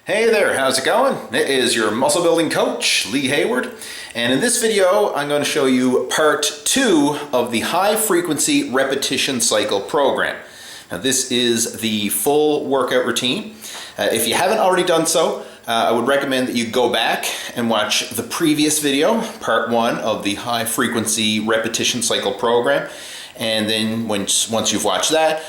Hey there, how's it going? It is your muscle building coach, Lee Hayward, and in this video I'm going to show you part 2 of the high frequency repetition cycle program. Now this is the full workout routine. If you haven't already done so, I would recommend that you go back and watch the previous video, part 1 of the high frequency repetition cycle program, and then once you've watched that,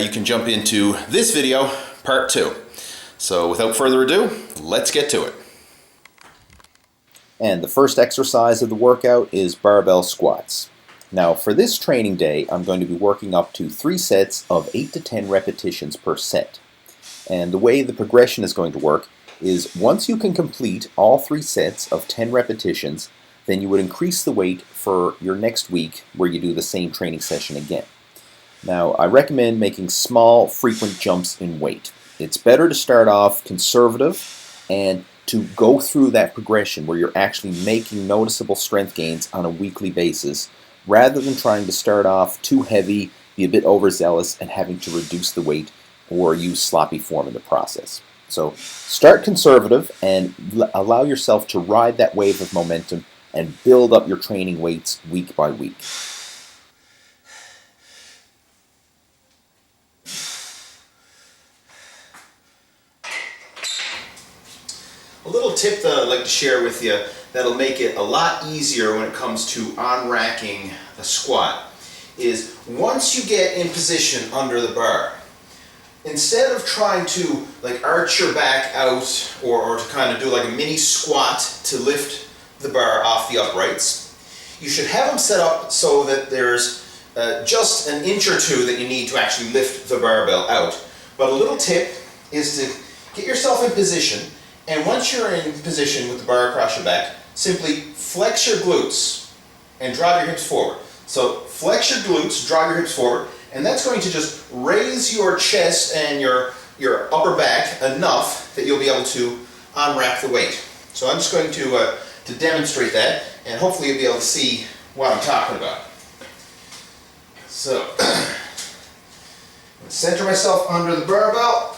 you can jump into this video, part 2. So without further ado, let's get to it. And the first exercise of the workout is barbell squats. Now for this training day, I'm going to be working up to 3 sets of 8 to 10 repetitions per set. And the way the progression is going to work is once you can complete all 3 sets of 10 repetitions, then you would increase the weight for your next week where you do the same training session again. Now I recommend making small, frequent jumps in weight. It's better to start off conservative and to go through that progression where you're actually making noticeable strength gains on a weekly basis rather than trying to start off too heavy, be a bit overzealous, and having to reduce the weight or use sloppy form in the process. So start conservative and allow yourself to ride that wave of momentum and build up your training weights week by week. A little tip that I'd like to share with you that'll make it a lot easier when it comes to on-racking a squat is once you get in position under the bar, instead of trying to arch your back out or to kind of do like a mini squat to lift the bar off the uprights, you should have them set up so that there's just an inch or two that you need to actually lift the barbell out. But a little tip is to get yourself in position. And once you're in position with the bar across your back, simply flex your glutes and drive your hips forward. So flex your glutes, drive your hips forward, and that's going to just raise your chest and your upper back enough that you'll be able to on-rack the weight. So I'm just going to demonstrate that, and hopefully you'll be able to see what I'm talking about. So, I'm going to center myself under the barbell,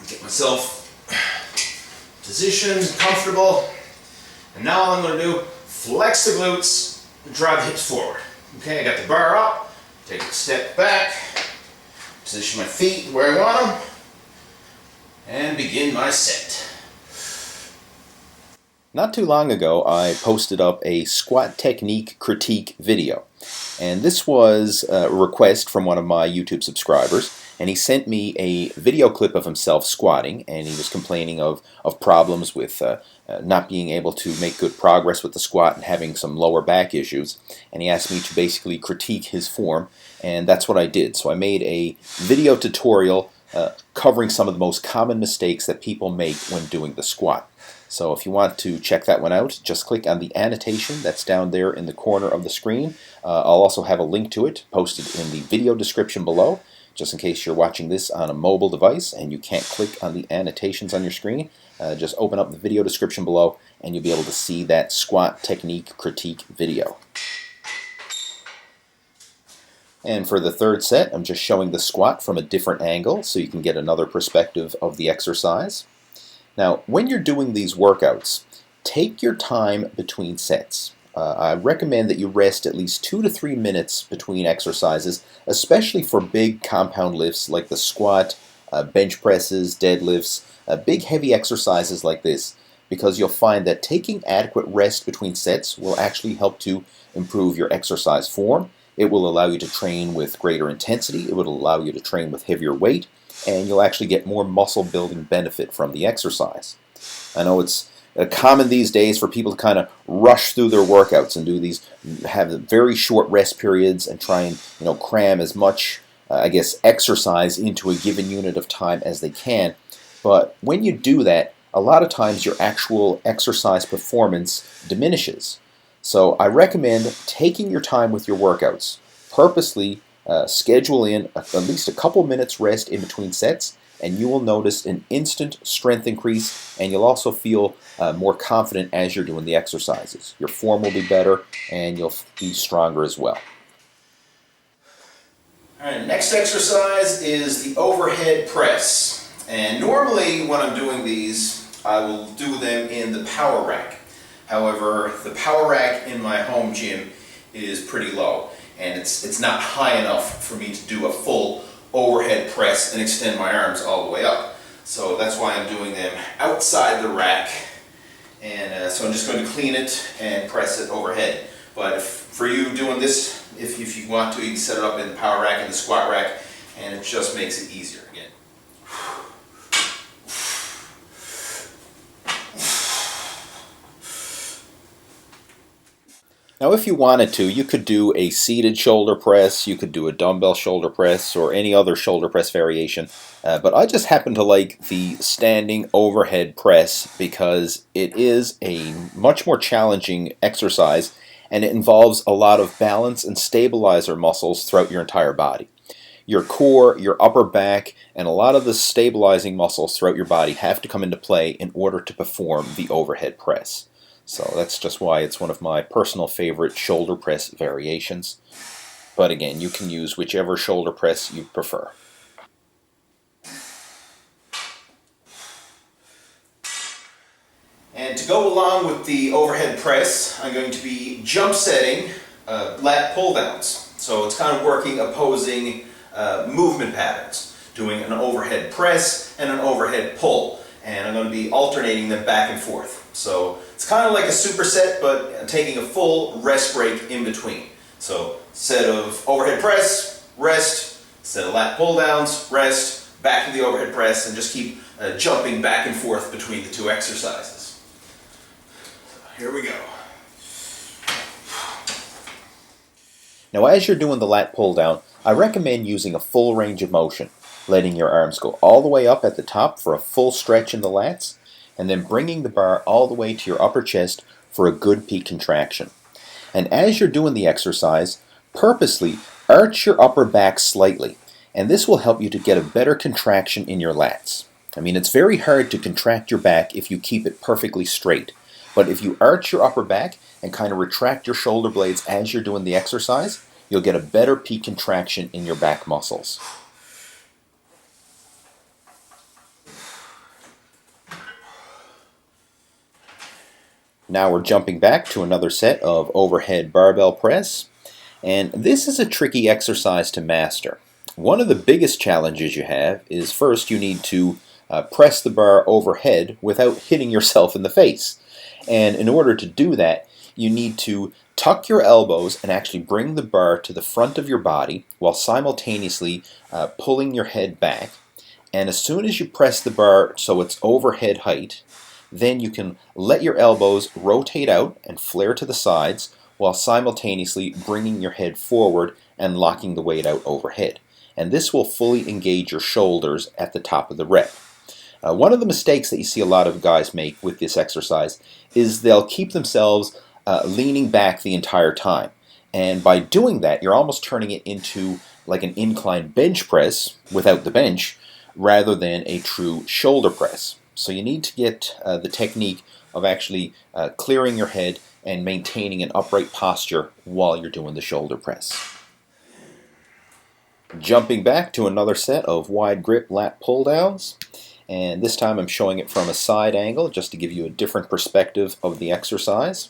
get myself positioned, comfortable, and now all I'm going to do, flex the glutes, and drive the hips forward. Okay, I got the bar up, take a step back, position my feet where I want them, and begin my set. Not too long ago, I posted up a squat technique critique video, and this was a request from one of my YouTube subscribers. And he sent me a video clip of himself squatting, and he was complaining of problems with not being able to make good progress with the squat and having some lower back issues. And he asked me to basically critique his form, and that's what I did. So I made a video tutorial covering some of the most common mistakes that people make when doing the squat. So if you want to check that one out, just click on the annotation that's down there in the corner of the screen. I'll also have a link to it posted in the video description below. Just in case you're watching this on a mobile device and you can't click on the annotations on your screen, just open up the video description below and you'll be able to see that squat technique critique video. And for the third set, I'm just showing the squat from a different angle so you can get another perspective of the exercise. Now, when you're doing these workouts, take your time between sets. I recommend that you rest at least 2 to 3 minutes between exercises, especially for big compound lifts like the squat, bench presses, deadlifts, big heavy exercises like this, because you'll find that taking adequate rest between sets will actually help to improve your exercise form. It will allow you to train with greater intensity, it will allow you to train with heavier weight, and you'll actually get more muscle building benefit from the exercise. I know it's common these days for people to kind of rush through their workouts and have very short rest periods and try and cram as much exercise into a given unit of time as they can. But when you do that, a lot of times your actual exercise performance diminishes. So I recommend taking your time with your workouts. Purposely schedule in at least a couple minutes rest in between sets, and you will notice an instant strength increase, and you'll also feel more confident as you're doing the exercises. Your form will be better, and you'll be stronger as well. All right, next exercise is the overhead press. And normally when I'm doing these, I will do them in the power rack. However, the power rack in my home gym is pretty low, and it's not high enough for me to do a full overhead press and extend my arms all the way up. So that's why I'm doing them outside the rack, and so I'm just going to clean it and press it overhead. But for you doing this, if you want to, you can set it up in the power rack and the squat rack, and it just makes it easier again. Now if you wanted to, you could do a seated shoulder press, you could do a dumbbell shoulder press, or any other shoulder press variation. But I just happen to like the standing overhead press because it is a much more challenging exercise, and it involves a lot of balance and stabilizer muscles throughout your entire body. Your core, your upper back, and a lot of the stabilizing muscles throughout your body have to come into play in order to perform the overhead press. So that's just why it's one of my personal favorite shoulder press variations. But again, you can use whichever shoulder press you prefer. And to go along with the overhead press, I'm going to be jump setting lat pull downs. So it's kind of working opposing movement patterns, doing an overhead press and an overhead pull. And I'm going to be alternating them back and forth. So it's kind of like a superset, but taking a full rest break in between. So set of overhead press, rest, set of lat pull downs, rest, back to the overhead press, and just keep jumping back and forth between the two exercises. Here we go. Now as you're doing the lat pull down, I recommend using a full range of motion, letting your arms go all the way up at the top for a full stretch in the lats, and then bringing the bar all the way to your upper chest for a good peak contraction. And as you're doing the exercise, purposely arch your upper back slightly, and this will help you to get a better contraction in your lats. I mean, it's very hard to contract your back if you keep it perfectly straight, but if you arch your upper back and kind of retract your shoulder blades as you're doing the exercise, you'll get a better peak contraction in your back muscles. Now we're jumping back to another set of overhead barbell press, and this is a tricky exercise to master. One of the biggest challenges you have is first you need to press the bar overhead without hitting yourself in the face. And in order to do that, you need to tuck your elbows and actually bring the bar to the front of your body while simultaneously pulling your head back. And as soon as you press the bar so it's overhead height, then you can let your elbows rotate out and flare to the sides while simultaneously bringing your head forward and locking the weight out overhead. And this will fully engage your shoulders at the top of the rep. One of the mistakes that you see a lot of guys make with this exercise is they'll keep themselves leaning back the entire time. And by doing that, you're almost turning it into like an incline bench press without the bench rather than a true shoulder press. So you need to get the technique of actually clearing your head and maintaining an upright posture while you're doing the shoulder press. Jumping back to another set of wide grip lat pull downs, and this time I'm showing it from a side angle just to give you a different perspective of the exercise.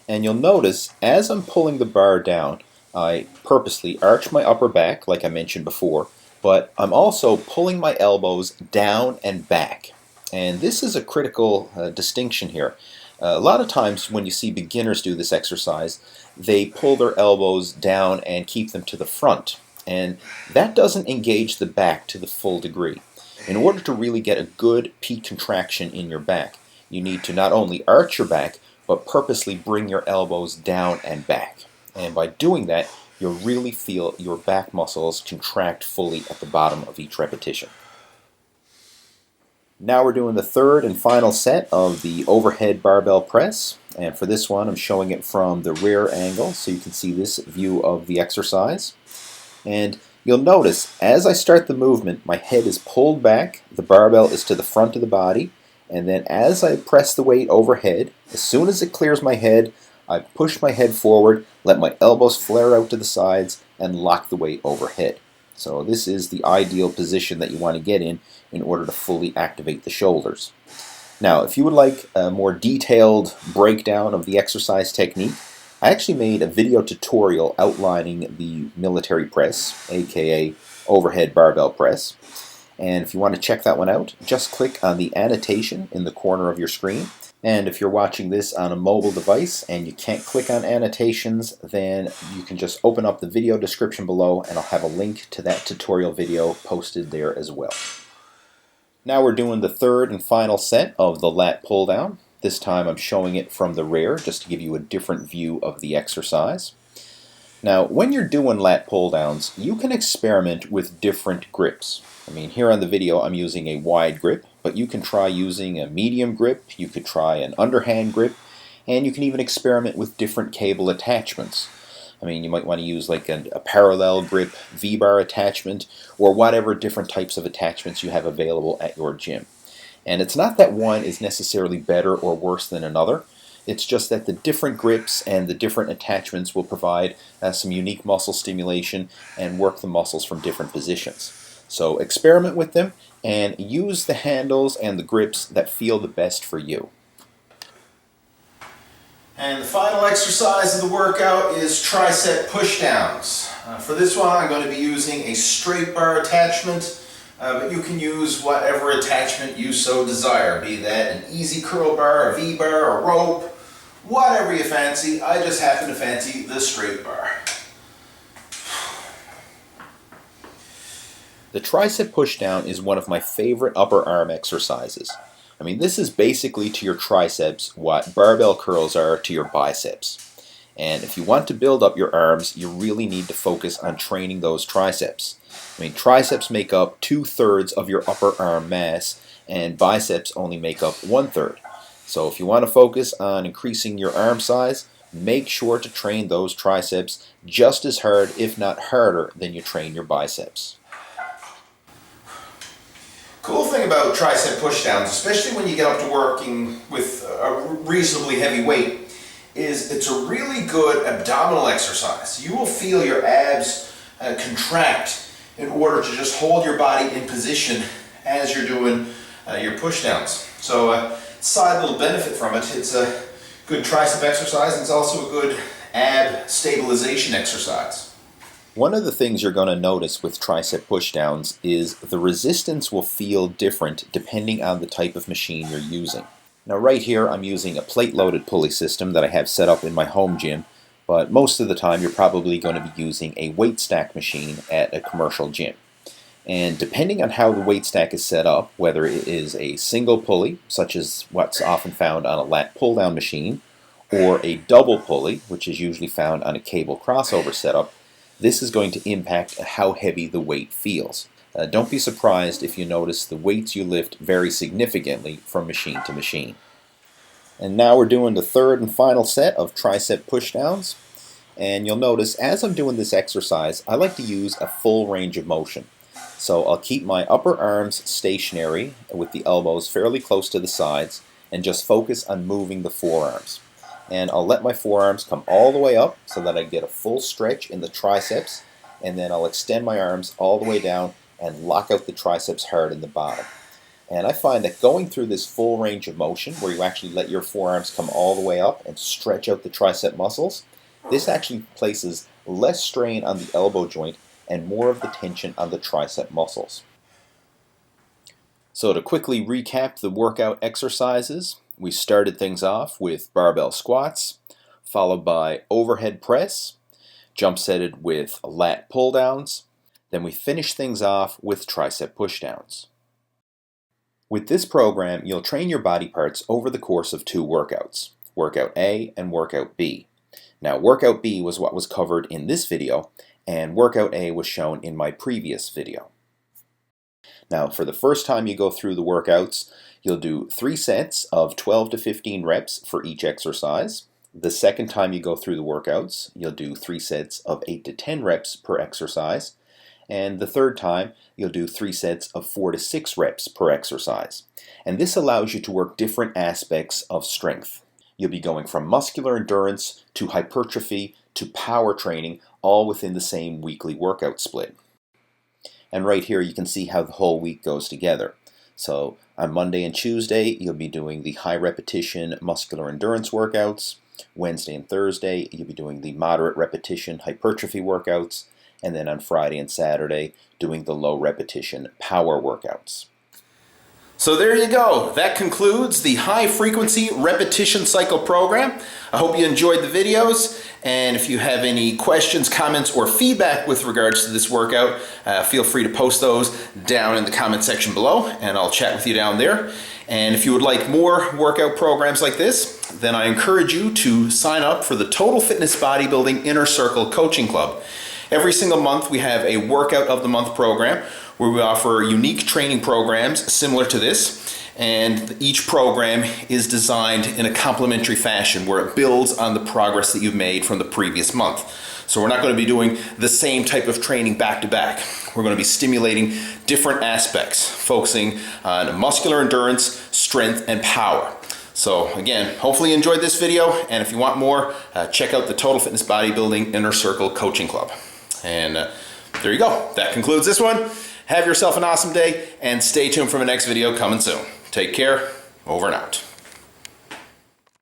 And you'll notice as I'm pulling the bar down, I purposely arch my upper back like I mentioned before, but I'm also pulling my elbows down and back. And this is a critical distinction here. A lot of times when you see beginners do this exercise, they pull their elbows down and keep them to the front. And that doesn't engage the back to the full degree. In order to really get a good peak contraction in your back, you need to not only arch your back, but purposely bring your elbows down and back. And by doing that, you'll really feel your back muscles contract fully at the bottom of each repetition. Now we're doing the third and final set of the overhead barbell press, and for this one I'm showing it from the rear angle so you can see this view of the exercise. And you'll notice as I start the movement, my head is pulled back, the barbell is to the front of the body, and then as I press the weight overhead, as soon as it clears my head, I push my head forward, let my elbows flare out to the sides, and lock the weight overhead. So this is the ideal position that you want to get in order to fully activate the shoulders. Now, if you would like a more detailed breakdown of the exercise technique, I actually made a video tutorial outlining the military press, aka overhead barbell press. And if you want to check that one out, just click on the annotation in the corner of your screen. And if you're watching this on a mobile device and you can't click on annotations, then you can just open up the video description below and I'll have a link to that tutorial video posted there as well. Now we're doing the third and final set of the lat pull down. This time I'm showing it from the rear just to give you a different view of the exercise. Now when you're doing lat pull downs, you can experiment with different grips. I mean, here on the video I'm using a wide grip, but you can try using a medium grip, you could try an underhand grip, and you can even experiment with different cable attachments. I mean, you might want to use like a parallel grip V-bar attachment or whatever different types of attachments you have available at your gym. And it's not that one is necessarily better or worse than another. It's just that the different grips and the different attachments will provide some unique muscle stimulation and work the muscles from different positions. So experiment with them and use the handles and the grips that feel the best for you. And the final exercise of the workout is tricep pushdowns. For this one I'm going to be using a straight bar attachment, but you can use whatever attachment you so desire, be that an easy curl bar, a V-bar, a rope, whatever you fancy. I just happen to fancy the straight bar. The tricep pushdown is one of my favorite upper arm exercises. I mean, this is basically to your triceps what barbell curls are to your biceps. And if you want to build up your arms, you really need to focus on training those triceps. I mean, triceps make up 2/3 of your upper arm mass, and biceps only make up 1/3. So if you want to focus on increasing your arm size, make sure to train those triceps just as hard, if not harder, than you train your biceps. Cool thing about tricep pushdowns, especially when you get up to working with a reasonably heavy weight, is it's a really good abdominal exercise. You will feel your abs contract in order to just hold your body in position as you're doing your pushdowns. So side little benefit from it, it's a good tricep exercise and it's also a good ab stabilization exercise. One of the things you're going to notice with tricep pushdowns is the resistance will feel different depending on the type of machine you're using. Now right here I'm using a plate-loaded pulley system that I have set up in my home gym, but most of the time you're probably going to be using a weight stack machine at a commercial gym. And depending on how the weight stack is set up, whether it is a single pulley, such as what's often found on a lat pull-down machine, or a double pulley, which is usually found on a cable crossover setup, this is going to impact how heavy the weight feels. Don't be surprised if you notice the weights you lift vary significantly from machine to machine. And now we're doing the third and final set of tricep pushdowns. And you'll notice as I'm doing this exercise, I like to use a full range of motion. So I'll keep my upper arms stationary with the elbows fairly close to the sides and just focus on moving the forearms. And I'll let my forearms come all the way up so that I get a full stretch in the triceps, and then I'll extend my arms all the way down and lock out the triceps hard in the bottom. And I find that going through this full range of motion, where you actually let your forearms come all the way up and stretch out the tricep muscles, this actually places less strain on the elbow joint and more of the tension on the tricep muscles. So to quickly recap the workout exercises, we started things off with barbell squats, followed by overhead press, jump setted with lat pull downs, then we finished things off with tricep pushdowns. With this program, you'll train your body parts over the course of 2 workouts, Workout A and Workout B. Now, Workout B was what was covered in this video, and Workout A was shown in my previous video. Now, for the first time you go through the workouts, you'll do 3 sets of 12 to 15 reps for each exercise. The second time you go through the workouts, you'll do 3 sets of 8 to 10 reps per exercise. And the third time, you'll do 3 sets of 4 to 6 reps per exercise. And this allows you to work different aspects of strength. You'll be going from muscular endurance to hypertrophy to power training, all within the same weekly workout split. And right here you can see how the whole week goes together. So on Monday and Tuesday, you'll be doing the high repetition muscular endurance workouts. Wednesday and Thursday, you'll be doing the moderate repetition hypertrophy workouts. And then on Friday and Saturday, doing the low repetition power workouts. So there you go. That concludes the high frequency repetition cycle program. I hope you enjoyed the videos, and if you have any questions, comments, or feedback with regards to this workout, feel free to post those down in the comment section below, and I'll chat with you down there. And if you would like more workout programs like this, then I encourage you to sign up for the Total Fitness Bodybuilding Inner Circle Coaching Club. Every single month we have a Workout of the Month program where we offer unique training programs similar to this, and each program is designed in a complementary fashion where it builds on the progress that you've made from the previous month. So we're not going to be doing the same type of training back to back. We're going to be stimulating different aspects, focusing on muscular endurance, strength, and power. So again, hopefully you enjoyed this video, and if you want more, check out the Total Fitness Bodybuilding Inner Circle Coaching Club. And there you go. That concludes this one. Have yourself an awesome day, and stay tuned for the next video coming soon. Take care. Over and out.